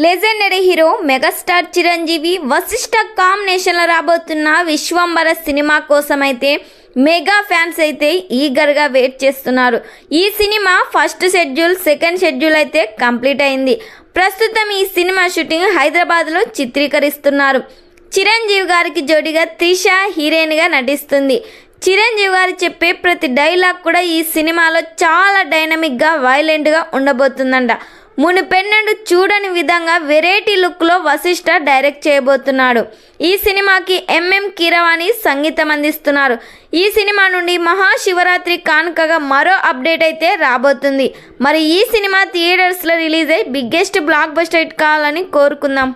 Legendary hero megastar Chiranjeevi Vassishta కాంబినేషన్లో రాబోతున్న Vishwambhara cinema కోసమైతే మెగా ఫ్యాన్స్ అయితే ఈగర్గా వెయిట్ చేస్తున్నారు. ఈ cinema first schedule, second schedule అయితే కంప్లీట్ అయింది. ప్రస్తుతం ఈ సినిమా షూటింగ్ హైదరాబాద్లో చిత్రీకరిస్తున్నారు. చిరంజీవి గారికి జోడిగా త్రిష హీరోయిన్గా నటిస్తుంది. చిరంజీవి గారు చెప్పే ప్రతి డైలాగ్ కూడా ఈ సినిమాలో చాలా డైనమిక్గా, వైలెంట్గా ఉండబోతుందంట. మునుపెన్నడూ చూడని విధంగా వెరైటీ లుక్లో వశిష్ఠ డైరెక్ట్ చేయబోతున్నాడు. ఈ సినిమాకి ఎంఎం కీరవాణి సంగీతం అందిస్తున్నారు. ఈ సినిమా నుండి మహాశివరాత్రి కానుకగా మరో అప్డేట్ అయితే రాబోతుంది. మరి ఈ సినిమా థియేటర్స్లో రిలీజ్ అయ్యి బిగ్గెస్ట్ బ్లాక్ బస్టర్ హిట్ కావాలని కోరుకుందాం.